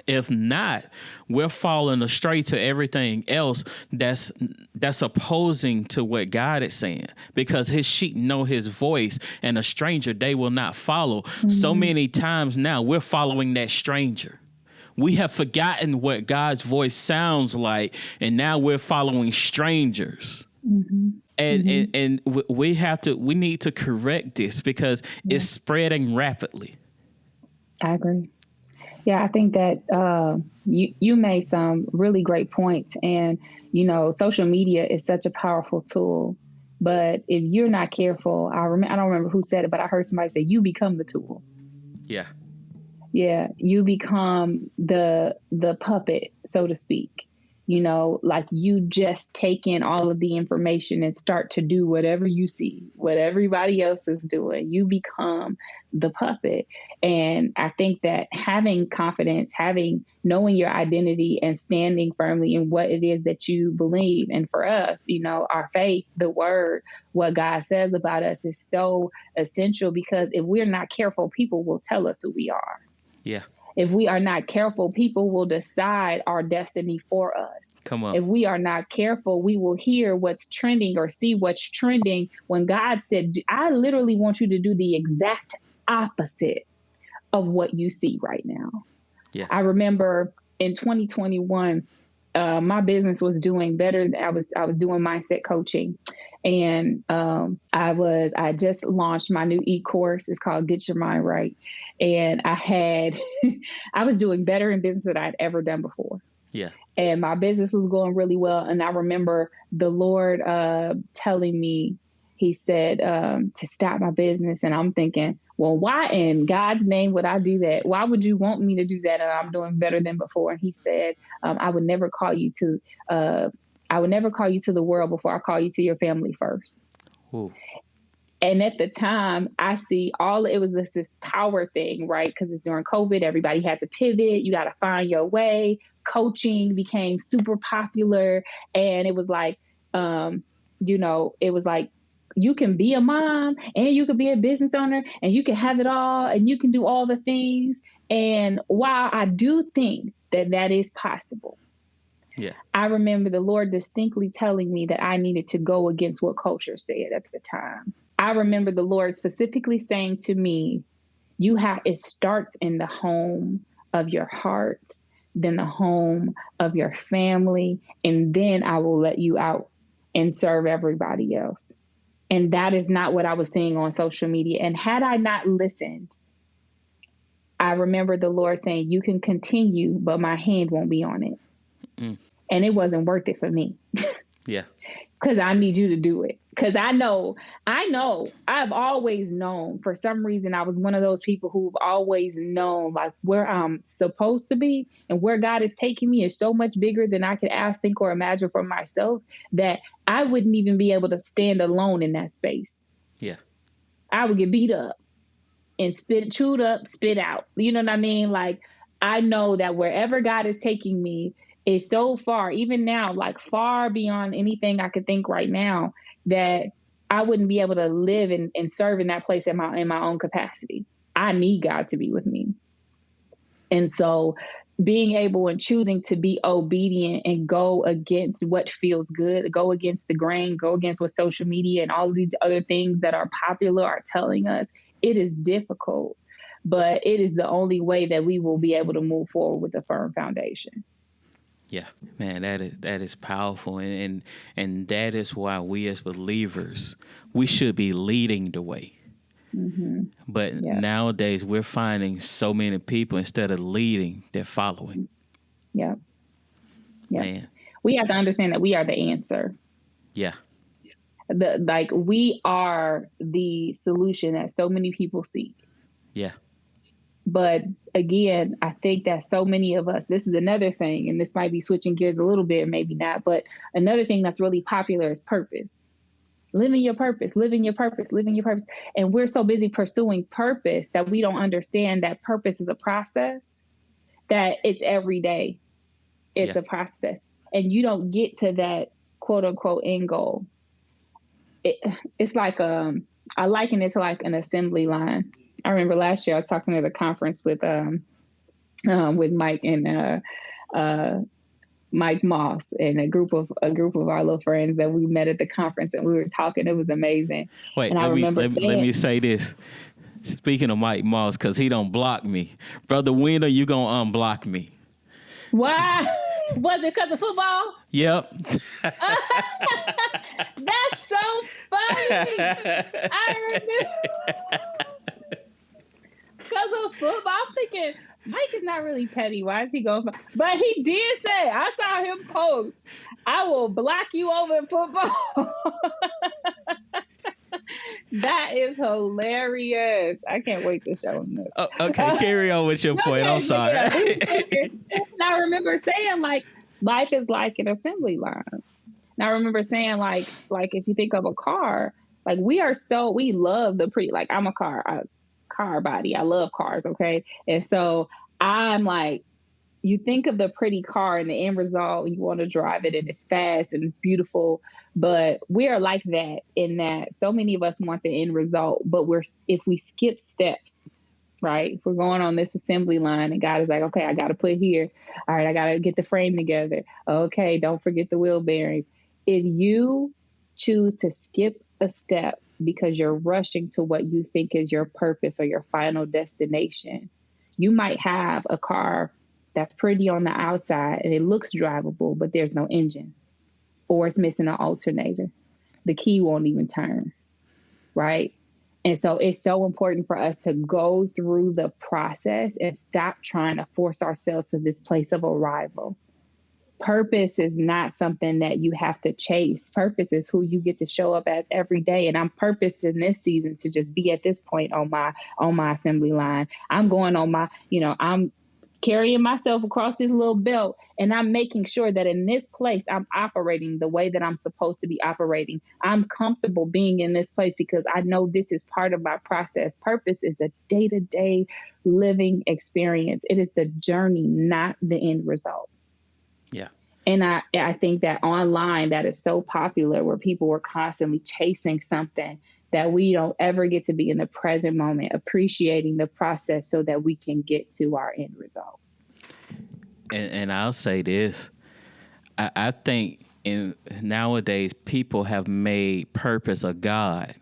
if not, we're falling astray to everything else that's opposing to what God is saying, because his sheep know his voice, and a stranger they will not follow. So many times now we're following that stranger. We have forgotten what God's voice sounds like, and now we're following strangers. And we need to correct this, because it's spreading rapidly. I agree. Yeah, I think that you made some really great points. And, social media is such a powerful tool. But if you're not careful, I don't remember who said it, but I heard somebody say, you become the tool. Yeah. Yeah, you become the puppet, so to speak. Like you just take in all of the information and start to do whatever you see, what everybody else is doing. You become the puppet. And I think that having confidence, knowing your identity and standing firmly in what it is that you believe. And for us, our faith, the word, what God says about us is so essential, because if we're not careful, people will tell us who we are. Yeah. If we are not careful, people will decide our destiny for us. Come on. If we are not careful, we will hear what's trending or see what's trending, when God said, I literally want you to do the exact opposite of what you see right now. Yeah. I remember in 2021, my business was doing better. I was doing mindset coaching, and I just launched my new e-course. It's called Get Your Mind Right. And I was doing better in business than I'd ever done before. Yeah. And my business was going really well. And I remember the Lord telling me, he said, to stop my business. And I'm thinking, well, why in God's name would I do that? Why would you want me to do that? I'm doing better than before. And he said, I would never call you to the world before I call you to your family first. Ooh. And at the time, I see it was this power thing, right? Because it's during COVID, everybody had to pivot. You got to find your way. Coaching became super popular. And it was like, you can be a mom and you can be a business owner and you can have it all and you can do all the things. And while I do think that is possible, yeah, I remember the Lord distinctly telling me that I needed to go against what culture said at the time. I remember the Lord specifically saying to me, it starts in the home of your heart, then the home of your family, and then I will let you out and serve everybody else. And that is not what I was seeing on social media. And had I not listened, I remember the Lord saying, you can continue, but my hand won't be on it. And it wasn't worth it for me. Yeah. Because I need you to do it. Because I know, I've always known, for some reason, I was one of those people who've always known, like, where I'm supposed to be and where God is taking me is so much bigger than I could ask, think, or imagine for myself, that I wouldn't even be able to stand alone in that space. Yeah. I would get beat up and chewed up, spit out. You know what I mean? Like, I know that wherever God is taking me is so far, even now, like far beyond anything I could think right now, that I wouldn't be able to live and serve in that place in my own capacity. I need God to be with me. And so being able and choosing to be obedient and go against what feels good, go against the grain, go against what social media and all of these other things that are popular are telling us, it is difficult, but it is the only way that we will be able to move forward with a firm foundation. Yeah, man, that is powerful. And that is why we as believers, we should be leading the way. Mm-hmm. But nowadays we're finding so many people, instead of leading, they're following. Yeah. Yeah. Man. We have to understand that we are the answer. Yeah. We are the solution that so many people seek. Yeah. But again, I think that so many of us, this is another thing, and this might be switching gears a little bit, maybe not, but another thing that's really popular is purpose. Living your purpose, living your purpose, living your purpose. And we're so busy pursuing purpose that we don't understand that purpose is a process. that it's every day. It's a process. And you don't get to that quote unquote end goal. It's like, I liken it to like an assembly line. I remember last year I was talking at a conference with Mike and Mike Moss and a group of our little friends that we met at the conference, and we were talking. It was amazing. Wait, and let me say this. Speaking of Mike Moss, because he don't block me. Brother Wiener, you going to unblock me. Why? Was it because of football? Yep. That's so funny. I remember. Because of football, I'm thinking, Mike is not really petty. Why is he going for? But he did say, I saw him post, I will block you over in football. That is hilarious. I can't wait to show him this. Oh, okay, carry on with your point. I'm sorry. And I remember saying, like, life is like an assembly line. And I remember saying, like if you think of a car, like we love the like I'm a car body. I love cars, okay? And so I'm like, you think of the pretty car and the end result, you want to drive it and it's fast and it's beautiful, but we are like that in that so many of us want the end result, but if we skip steps, right? If we're going on this assembly line and God is like, okay, I got to put here. All right, I got to get the frame together. Okay, don't forget the wheel bearings. If you choose to skip a step because you're rushing to what you think is your purpose or your final destination, you might have a car that's pretty on the outside and it looks drivable, but there's no engine, or it's missing an alternator. The key won't even turn, right? And so it's so important for us to go through the process and stop trying to force ourselves to this place of arrival. Purpose is not something that you have to chase. Purpose is who you get to show up as every day. And I'm purposed in this season to just be at this point on my assembly line. I'm going on my, I'm carrying myself across this little belt, and I'm making sure that in this place, I'm operating the way that I'm supposed to be operating. I'm comfortable being in this place because I know this is part of my process. Purpose is a day-to-day living experience. It is the journey, not the end result. Yeah. And I think that online, that is so popular, where people are constantly chasing something that we don't ever get to be in the present moment, appreciating the process so that we can get to our end result. And I'll say this. I think nowadays people have made purpose a God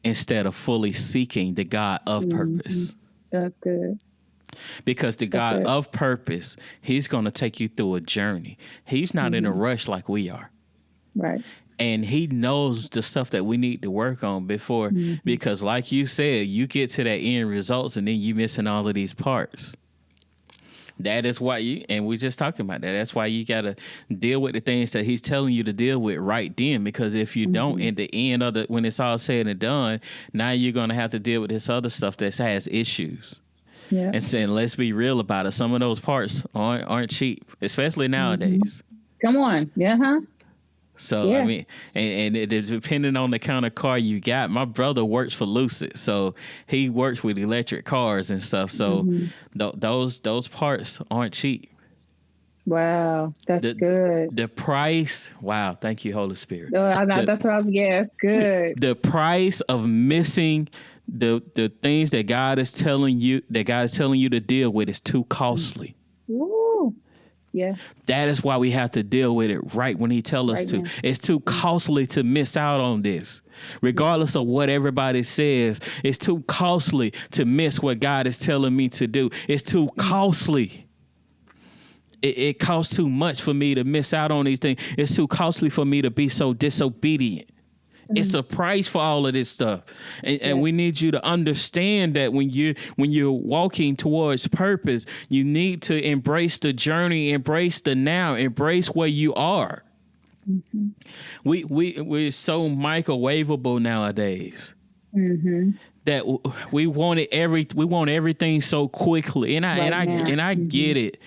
instead of fully seeking the God of purpose. That's good. Because the God of purpose, he's going to take you through a journey. He's not in a rush like we are. Right. And he knows the stuff that we need to work on before, because like you said, you get to that end results and then you missing all of these parts. That is why and we're just talking about that. That's why you got to deal with the things that he's telling you to deal with right then. Because if you don't, in the end of when it's all said and done, now you're going to have to deal with this other stuff that has issues. Yeah. And saying, let's be real about it. Some of those parts aren't cheap, especially nowadays. Come on. Yeah. Huh? So, I mean, and it depending on the kind of car you got. My brother works for Lucid, so he works with electric cars and stuff. So those parts aren't cheap. Wow, that's good. The price, wow, thank you, Holy Spirit. That's what I was getting. That's good. The price of missing the things that God is telling you to deal with is too costly. Ooh. Yeah. That is why we have to deal with it right when he tells us to. Now. It's too costly to miss out on this. Regardless of what everybody says, it's too costly to miss what God is telling me to do. It's too costly. It costs too much for me to miss out on these things. It's too costly for me to be so disobedient. It's a price for all of this stuff. And we need you to understand that when you're walking towards purpose, you need to embrace the journey, embrace the now, embrace where you are. Mm-hmm. We're so microwavable nowadays. Mm-hmm. That we want everything so quickly. And I get it.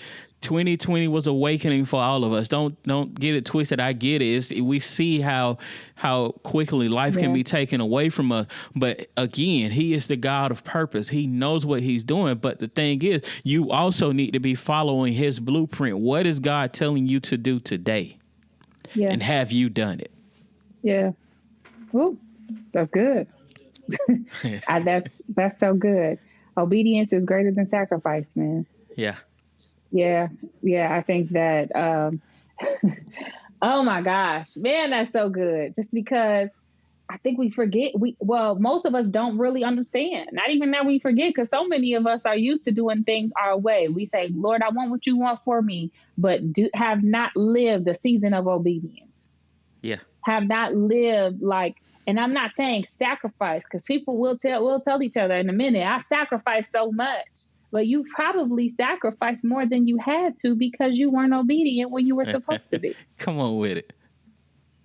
2020 was awakening for all of us. Don't get it twisted. I get it. We see how quickly life can be taken away from us. But again, he is the God of purpose. He knows what he's doing. But the thing is, you also need to be following his blueprint. What is God telling you to do today? Yeah. And have you done it? Yeah. Ooh, that's good. That's so good. Obedience is greater than sacrifice, man. Yeah. Yeah. I think that, oh my gosh, man, that's so good. Just because I think we forget, most of us don't really understand. Not even that we forget, because so many of us are used to doing things our way. We say, Lord, I want what you want for me, but have not lived the season of obedience. Yeah. Have not lived and I'm not saying sacrifice, because people will tell each other in a minute, I sacrificed so much. But you probably sacrificed more than you had to because you weren't obedient when you were supposed to be. Come on with it.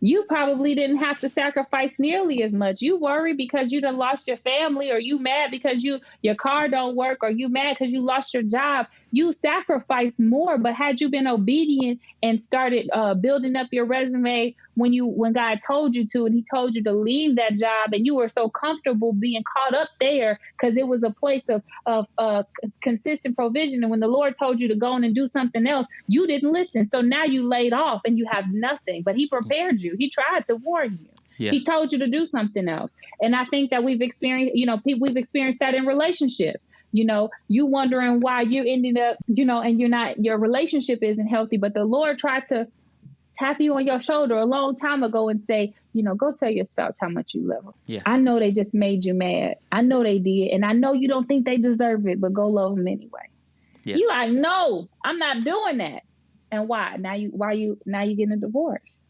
You probably didn't have to sacrifice nearly as much. You worry because you done lost your family, or you mad because your car don't work, or you mad because you lost your job. You sacrificed more, but had you been obedient and started building up your resume when God told you to, and he told you to leave that job, and you were so comfortable being caught up there because it was a place of consistent provision. And when the Lord told you to go on and do something else, you didn't listen. So now you laid off and you have nothing, but he prepared you. He tried to warn you. Yeah. He told you to do something else. And I think that we've experienced that in relationships. You wondering why you ended up, and your relationship isn't healthy, but the Lord tried to tap you on your shoulder a long time ago and say, go tell your spouse how much you love them. Yeah. I know they just made you mad. I know they did. And I know you don't think they deserve it, but go love them anyway. Yeah. You like, no, I'm not doing that. And why? Now you getting a divorce.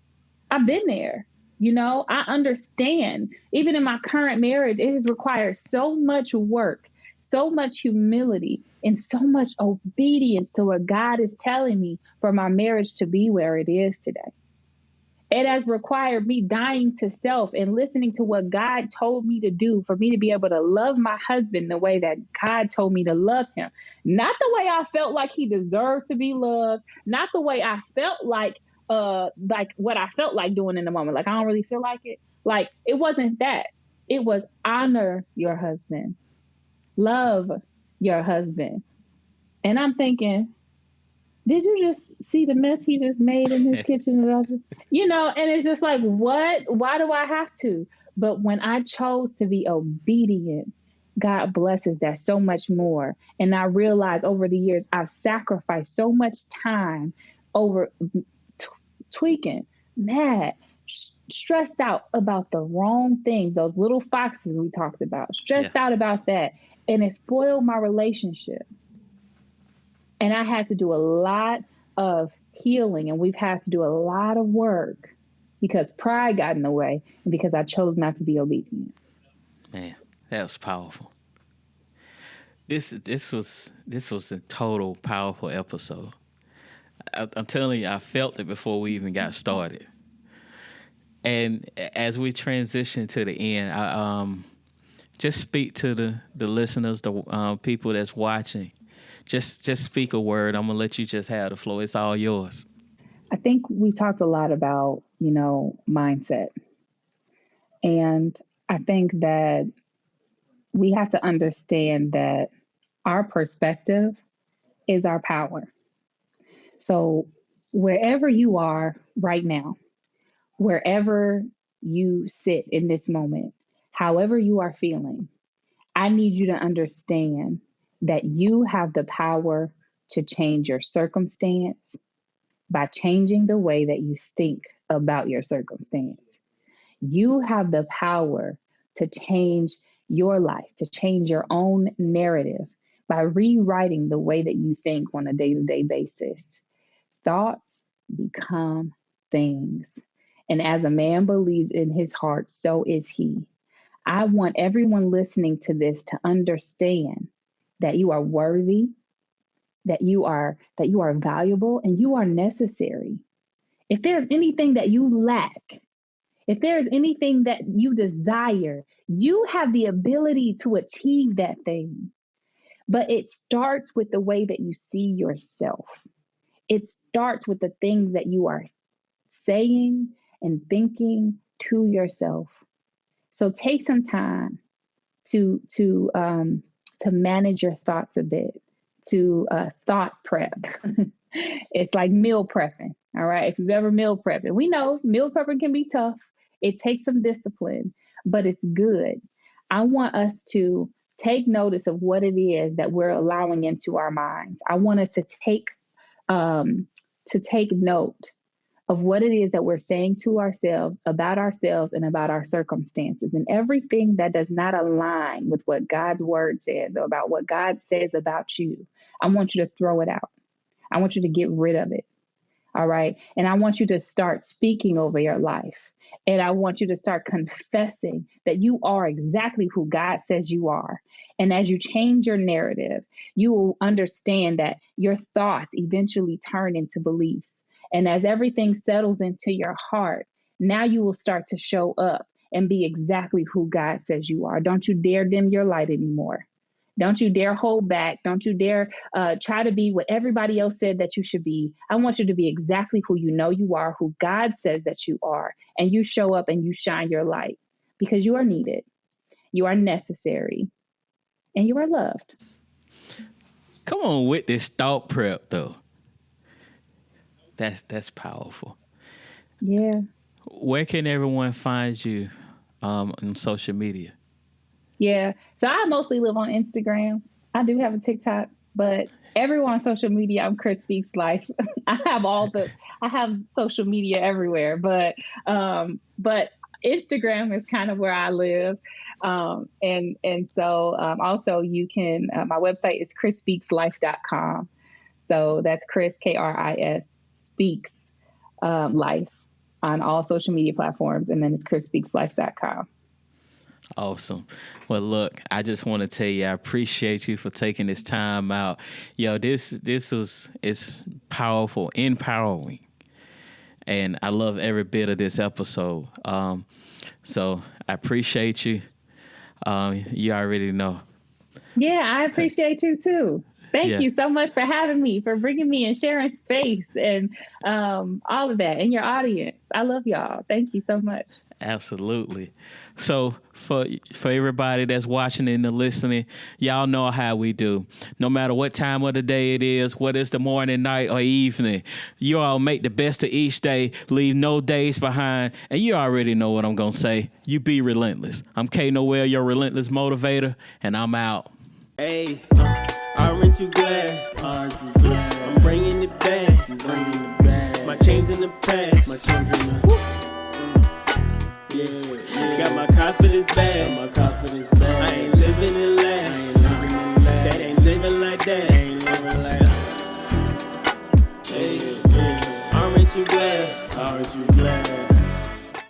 I've been there. I understand. Even in my current marriage, it has required so much work, so much humility, and so much obedience to what God is telling me for my marriage to be where it is today. It has required me dying to self and listening to what God told me to do for me to be able to love my husband the way that God told me to love him. Not the way I felt like he deserved to be loved. Not the way I felt like what I felt like doing in the moment. Like, I don't really feel like it. Like, it wasn't that. It was honor your husband. Love your husband. And I'm thinking, did you just see the mess he just made in his kitchen? And it's just like, what? Why do I have to? But when I chose to be obedient, God blesses that so much more. And I realized over the years, I've sacrificed so much time over tweaking, mad, stressed out about the wrong things, those little foxes we talked about, stressed out about that. And it spoiled my relationship. And I had to do a lot of healing, and we've had to do a lot of work because pride got in the way and because I chose not to be obedient. Man, that was powerful. This was a total powerful episode. I'm telling you, I felt it before we even got started. And as we transition to the end, I just speak to the listeners, the people that's watching. Just speak a word. I'm going to let you just have the floor. It's all yours. I think we talked a lot about, mindset. And I think that we have to understand that our perspective is our power. So wherever you are right now, wherever you sit in this moment, however you are feeling, I need you to understand that you have the power to change your circumstance by changing the way that you think about your circumstance. You have the power to change your life, to change your own narrative by rewriting the way that you think on a day-to-day basis. Thoughts become things. And as a man believes in his heart, so is he. I want everyone listening to this to understand that you are worthy, that you are valuable, and you are necessary. If there's anything that you lack, if there is anything that you desire, you have the ability to achieve that thing. But it starts with the way that you see yourself. It starts with the things that you are saying and thinking to yourself. So take some time to manage your thoughts a bit, to thought prep. It's like meal prepping. All right. If you've ever meal prepped, and we know meal prepping can be tough. It takes some discipline, but it's good. I want us to take notice of what it is that we're allowing into our minds. I want us to take note of what it is that we're saying to ourselves and about our circumstances, and everything that does not align with what God's word says or about what God says about you. I want you to throw it out. I want you to get rid of it. All right. And I want you to start speaking over your life. And I want you to start confessing that you are exactly who God says you are. And as you change your narrative, you will understand that your thoughts eventually turn into beliefs. And as everything settles into your heart, now you will start to show up and be exactly who God says you are. Don't you dare dim your light anymore. Don't you dare hold back. Don't you dare try to be what everybody else said that you should be. I want you to be exactly who you know you are, who God says that you are. And you show up and you shine your light because you are needed. You are necessary. And you are loved. Come on with this thought prep, though. That's powerful. Yeah. Where can everyone find you on social media? Yeah. So I mostly live on Instagram. I do have a TikTok, but everyone on social media, I'm Kris Speaks Life. I have social media everywhere, but Instagram is kind of where I live. And so also you can, my website is krisspeakslife.com. So that's Kris, Kris, Speaks Life on all social media platforms. And then it's krisspeakslife.com. Awesome. Well, look, I just want to tell you, I appreciate you for taking this time out. Yo, it's powerful, empowering. And I love every bit of this episode. So I appreciate you. You already know. Yeah, I appreciate you too. Thank you so much for having me, for bringing me and sharing space and all of that, and your audience. I love y'all. Thank you so much. Absolutely. So for everybody that's watching and listening, y'all know how we do. No matter what time of the day it is, whether it's the morning, night, or evening, you all make the best of each day, leave no days behind, and you already know what I'm going to say. You be relentless. I'm K. Noel, your relentless motivator, and I'm out. Hey, aren't you glad? I'm bringing it back. My chains in the past. Yeah. Got my confidence back.